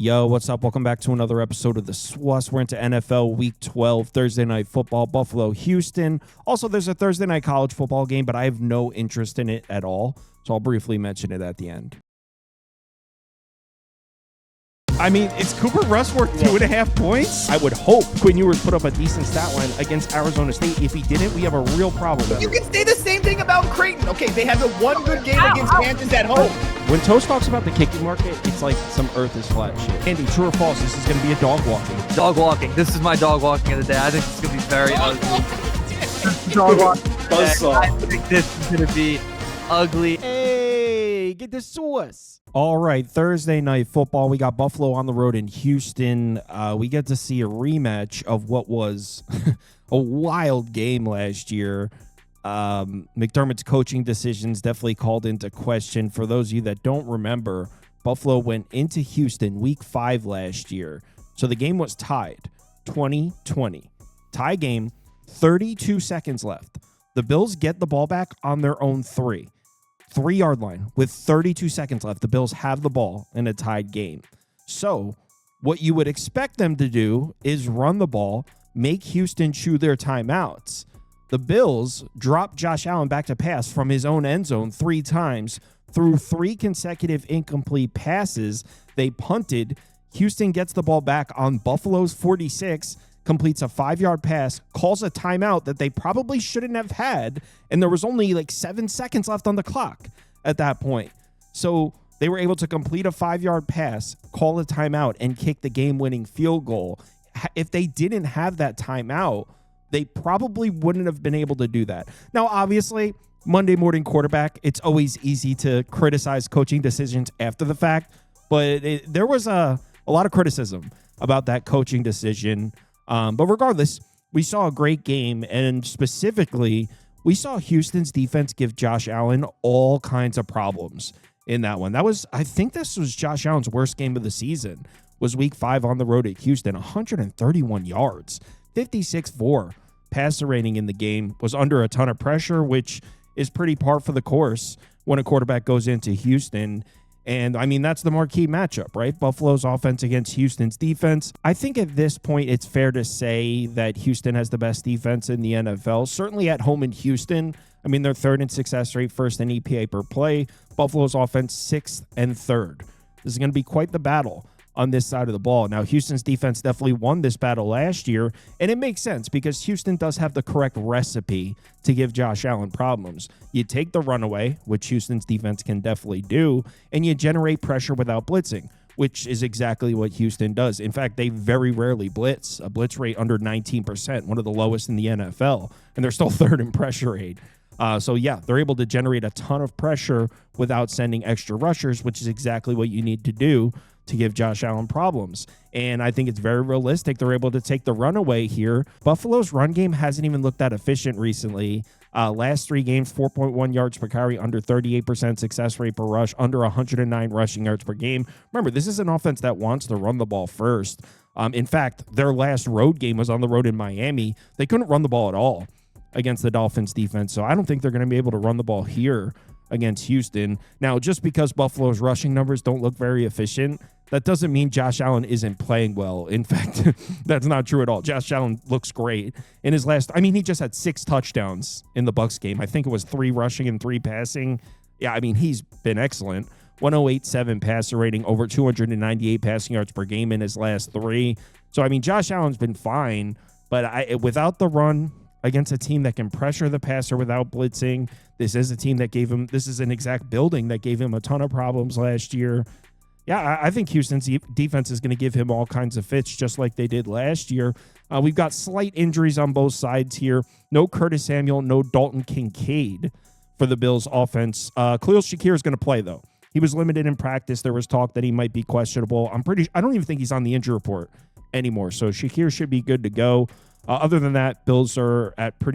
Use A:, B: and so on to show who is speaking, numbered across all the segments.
A: Yo, what's up? Welcome back to another episode of the SWUS. We're into NFL Week 12, Thursday Night Football, Buffalo, Houston. Also, there's a Thursday Night College Football game, but I have no interest in it at all, so I'll briefly mention it at the end. I mean, is Cooper Rush worth 2.5 points? I would hope Quinn Ewers put up a decent stat line against Arizona State. If he didn't, we have a real problem.
B: You can say the same thing about Creighton. Okay, they had the one good game against Kansas at home.
A: When Toast talks about the kicking market, it's like some earth is flat shit. Andy, true or false, this is going to be a dog walking.
C: Dog walking. This is my dog walking of the day. I think this is going to be very ugly. Dog walking. I think this is going to be ugly.
A: Hey, get the sauce. All right, Thursday Night Football. We got Buffalo on the road in Houston. We get to see a rematch of what was a wild game last year. McDermott's coaching decisions definitely called into question. For those of you that don't remember, Buffalo went into Houston week 5 last year. So the game was tied 20-20. Tie game, 32 seconds left. The Bills get the ball back on their own 3-yard line with 32 seconds left. The Bills have the ball in a tied game. So what you would expect them to do is run the ball, make Houston chew their timeouts. The Bills dropped Josh Allen back to pass from his own end zone 3 times through 3 consecutive incomplete passes. They punted. Houston gets the ball back on Buffalo's 46, completes a 5-yard pass, calls a timeout that they probably shouldn't have had, and there was only like 7 seconds left on the clock at that point. So they were able to complete a 5-yard pass, call a timeout, and kick the game-winning field goal. If they didn't have that timeout, they probably wouldn't have been able to do that. Now, obviously, Monday morning quarterback, it's always easy to criticize coaching decisions after the fact, but there was a lot of criticism about that coaching decision. But regardless, we saw a great game, and specifically, we saw Houston's defense give Josh Allen all kinds of problems in that one. I think this was Josh Allen's worst game of the season, was week 5 on the road at Houston, 131 yards, 56-4 passer rating in the game, was under a ton of pressure, which is pretty par for the course when a quarterback goes into Houston. And, I mean, that's the marquee matchup, right? Buffalo's offense against Houston's defense. I think at this point it's fair to say that Houston has the best defense in the NFL. Certainly at home in Houston. I mean, they're 3rd in success rate, 1st in EPA per play. Buffalo's offense 6th and 3rd. This is going to be quite the battle on this side of the ball. Now, Houston's defense definitely won this battle last year, and it makes sense because Houston does have the correct recipe to give Josh Allen problems. You take the runaway, which Houston's defense can definitely do, and you generate pressure without blitzing, which is exactly what Houston does. In fact, they very rarely blitz, a blitz rate under 19%, one of the lowest in the NFL, and they're still 3rd in pressure rate. So, yeah, they're able to generate a ton of pressure without sending extra rushers, which is exactly what you need to do to give Josh Allen problems. And I think it's very realistic they're able to take the runaway here. Buffalo's run game hasn't even looked that efficient recently. Last 3 games, 4.1 yards per carry, under 38% success rate per rush, under 109 rushing yards per game. Remember, this is an offense that wants to run the ball first. In fact, their last road game was on the road in Miami. They couldn't run the ball at all against the Dolphins defense. So I don't think they're going to be able to run the ball here against Houston. Now, just because Buffalo's rushing numbers don't look very efficient, that doesn't mean Josh Allen isn't playing well. In fact, that's not true at all. Josh Allen looks great. In his he just had 6 touchdowns in the Bucs game. I think it was 3 rushing and 3 passing. Yeah, I mean, he's been excellent. 108.7 passer rating, over 298 passing yards per game in his last 3. So, I mean, Josh Allen's been fine, but without the run against a team that can pressure the passer without blitzing, this is a team that this is an exact building that gave him a ton of problems last year. Yeah, I think Houston's defense is going to give him all kinds of fits, just like they did last year. We've got slight injuries on both sides here. No Curtis Samuel, no Dalton Kincaid for the Bills offense. Khalil Shakir is going to play, though. He was limited in practice. There was talk that he might be questionable. I don't even think he's on the injury report anymore. So Shakir should be good to go. Other than that, Bills are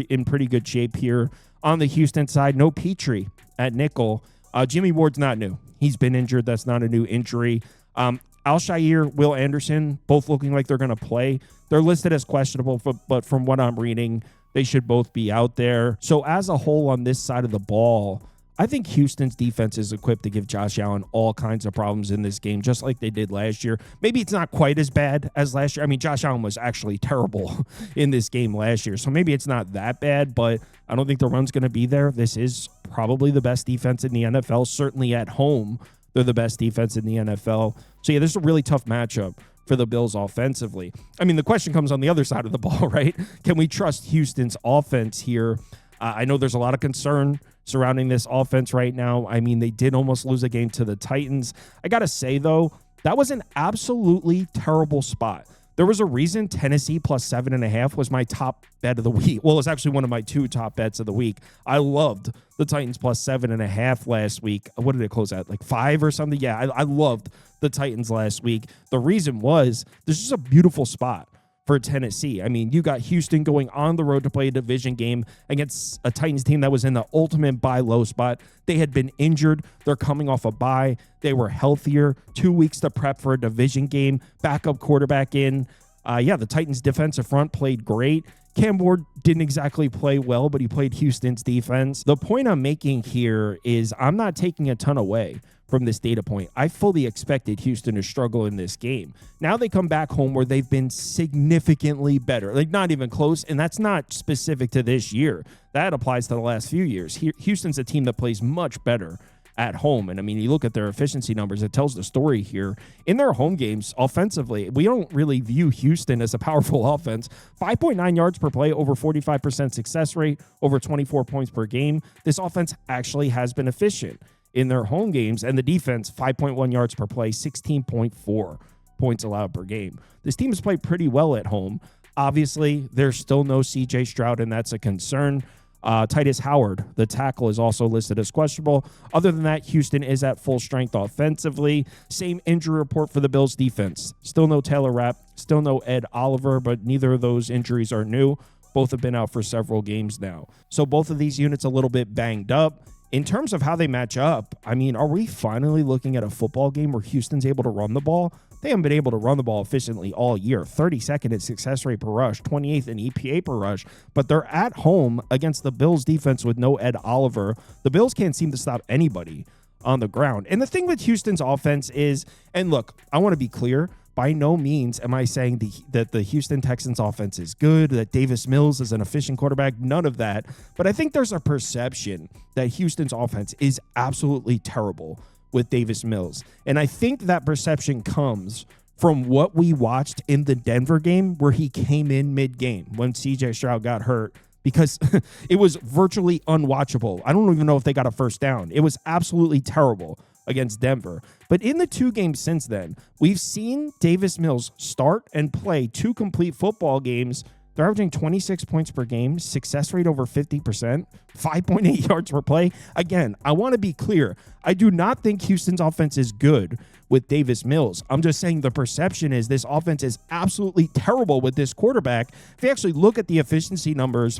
A: in pretty good shape here. On the Houston side, no Petrie at nickel. Jimmy Ward's not new. He's been injured. That's not a new injury. Al-Shaair, Will Anderson, both looking like they're going to play. They're listed as questionable, but from what I'm reading, they should both be out there. So as a whole on this side of the ball, I think Houston's defense is equipped to give Josh Allen all kinds of problems in this game, just like they did last year. Maybe it's not quite as bad as last year. I mean, Josh Allen was actually terrible in this game last year, so maybe it's not that bad, but I don't think the run's going to be there. This is probably the best defense in the NFL, certainly at home. They're the best defense in the NFL. So, yeah, this is a really tough matchup for the Bills offensively. I mean, the question comes on the other side of the ball, right? Can we trust Houston's offense here? I know there's a lot of concern surrounding this offense right now. I mean, they did almost lose a game to the Titans. I got to say, though, that was an absolutely terrible spot. There was a reason Tennessee plus 7.5 was my top bet of the week. Well, it's actually one of my 2 top bets of the week. I loved the Titans plus 7.5 last week. What did it close at? Like 5 or something? Yeah, I loved the Titans last week. The reason was this is a beautiful spot for Tennessee. I mean, you got Houston going on the road to play a division game against a Titans team that was in the ultimate buy low spot. They had been injured. They're coming off a bye. They were healthier. 2 weeks to prep for a division game. Backup quarterback in. The Titans defensive front played great. Cam Ward didn't exactly play well, but he played Houston's defense. The point I'm making here is I'm not taking a ton away from this data point. I fully expected Houston to struggle in this game. Now they come back home where they've been significantly better, like not even close, and that's not specific to this year. That applies to the last few years. Houston's a team that plays much better at home. And I mean, you look at their efficiency numbers, it tells the story here. In their home games, offensively, we don't really view Houston as a powerful offense. 5.9 yards per play, over 45% success rate, over 24 points per game. This offense actually has been efficient in their home games, and the defense, 5.1 yards per play, 16.4 points allowed per game. This team has played pretty well at home. Obviously, there's still no C.J. Stroud, and that's a concern. Titus Howard, the tackle, is also listed as questionable. Other than that, Houston is at full strength offensively. Same injury report for the Bills defense. Still no Taylor Rapp, still no Ed Oliver, but neither of those injuries are new. Both have been out for several games now. So both of these units a little bit banged up. In terms of how they match up, I mean, are we finally looking at a football game where Houston's able to run the ball? They haven't been able to run the ball efficiently all year. 32nd in success rate per rush, 28th in EPA per rush, but they're at home against the Bills defense with no Ed Oliver. The Bills can't seem to stop anybody on the ground. And the thing with Houston's offense is, and look, I want to be clear, by no means am I saying that the Houston Texans offense is good, that Davis Mills is an efficient quarterback, none of that. But I think there's a perception that Houston's offense is absolutely terrible with Davis Mills. And I think that perception comes from what we watched in the Denver game where he came in mid-game when C.J. Stroud got hurt, because it was virtually unwatchable. I don't even know if they got a first down. It was absolutely terrible against Denver. But in the 2 games since then, we've seen Davis Mills start and play 2 complete football games. They're averaging 26 points per game, success rate over 50%, 5.8 yards per play. Again, I want to be clear. I do not think Houston's offense is good with Davis Mills. I'm just saying the perception is this offense is absolutely terrible with this quarterback. If you actually look at the efficiency numbers,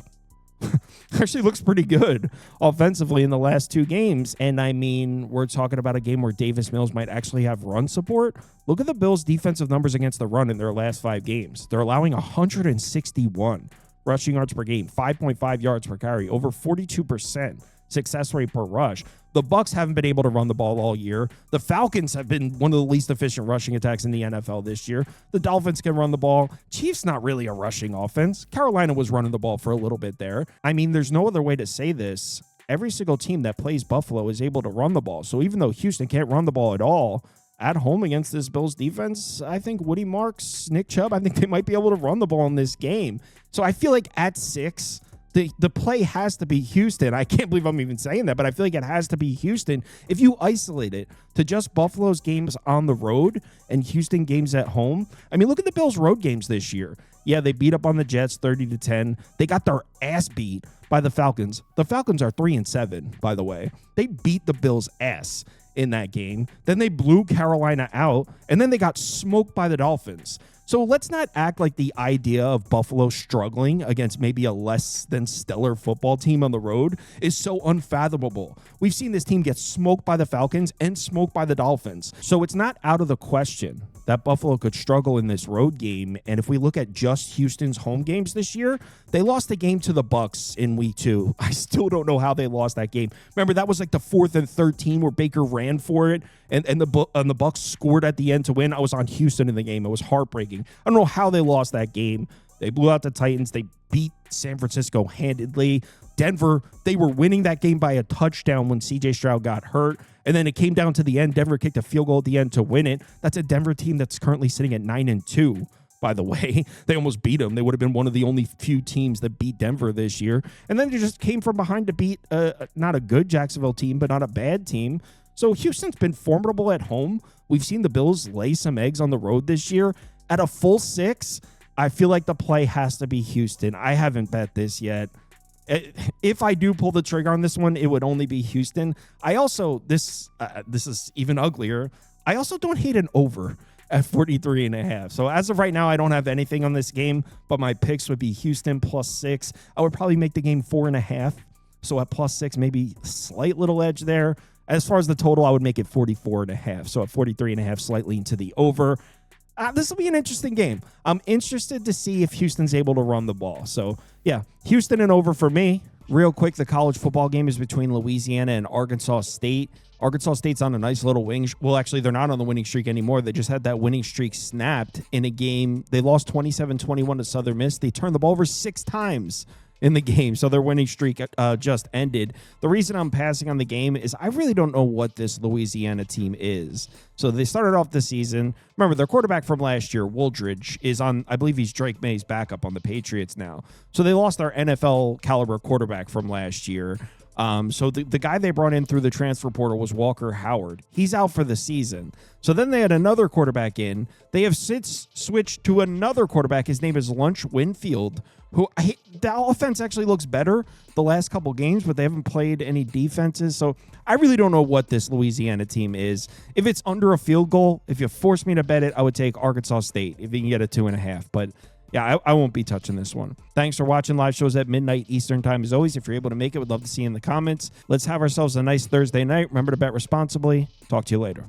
A: actually looks pretty good offensively in the last 2 games. And I mean, we're talking about a game where Davis Mills might actually have run support. Look at the Bills' defensive numbers against the run in their last 5 games. They're allowing 161 rushing yards per game, 5.5 yards per carry, over 42% success rate per rush. The Bucs haven't been able to run the ball all year. The Falcons have been one of the least efficient rushing attacks in the NFL this year. The Dolphins can run the ball. Chiefs not really a rushing offense. Carolina was running the ball for a little bit there. I mean, there's no other way to say this. Every single team that plays Buffalo is able to run the ball. So even though Houston can't run the ball at all, at home against this Bills defense, I think Woody Marks, Nick Chubb, I think they might be able to run the ball in this game. So I feel like at 6, the play has to be Houston. I can't believe I'm even saying that, but I feel like it has to be Houston. If you isolate it to just Buffalo's games on the road and Houston games at home, I mean, look at the Bills' road games this year. Yeah, they beat up on the Jets 30-10. They got their ass beat by the Falcons. The Falcons are 3-7, by the way. They beat the Bills' ass in that game. Then they blew Carolina out, and then they got smoked by the Dolphins. So let's not act like the idea of Buffalo struggling against maybe a less than stellar football team on the road is so unfathomable. We've seen this team get smoked by the Falcons and smoked by the Dolphins. So it's not out of the question that Buffalo could struggle in this road game. And if we look at just Houston's home games this year, they lost the game to the Bucs in week 2. I still don't know how they lost that game. Remember, that was like the 4th and 13 where Baker ran for it, and the Bucs scored at the end to win. I was on Houston in the game. It was heartbreaking. I don't know how they lost that game. They blew out the Titans. They beat San Francisco handedly. Denver, they were winning that game by a touchdown when C.J. Stroud got hurt. And then it came down to the end. Denver kicked a field goal at the end to win it. That's a Denver team that's currently sitting at 9-2, by the way. They almost beat them. They would have been one of the only few teams that beat Denver this year. And then they just came from behind to beat not a good Jacksonville team, but not a bad team. So Houston's been formidable at home. We've seen the Bills lay some eggs on the road this year. At a full 6, I feel like the play has to be Houston. I haven't bet this yet. If I do pull the trigger on this one, it would only be Houston. I also, this is even uglier, I also don't hate an over at 43.5. So as of right now, I don't have anything on this game, but my picks would be Houston +6. I would probably make the game 4.5. So at +6, maybe slight little edge there. As far as the total, I would make it 44.5. So at 43.5, slightly into the over. This will be an interesting game. I'm interested to see if Houston's able to run the ball. So, yeah, Houston and over for me. Real quick, the college football game is between Louisiana and Arkansas State. Arkansas State's on a nice little wing. Well, actually, they're not on the winning streak anymore. They just had that winning streak snapped in a game. They lost 27-21 to Southern Miss. They turned the ball over 6 times in the game, so their winning streak just ended. The reason I'm passing on the game is I really don't know what this Louisiana team is. So they started off the season. Remember, their quarterback from last year, Wooldridge, is on, I believe he's Drake May's backup on the Patriots now. So they lost their NFL caliber quarterback from last year. So the guy they brought in through the transfer portal was Walker Howard. He's out for the season. So then they had another quarterback in. They have since switched to another quarterback. His name is Lunch Winfield, who the offense actually looks better the last couple games, but they haven't played any defenses. So I really don't know what this Louisiana team is. If it's under a field goal, if you force me to bet it, I would take Arkansas State if you can get a 2.5. But yeah, I won't be touching this one. Thanks for watching. Live shows at midnight Eastern time. As always, if you're able to make it, would love to see you in the comments. Let's have ourselves a nice Thursday night. Remember to bet responsibly. Talk to you later.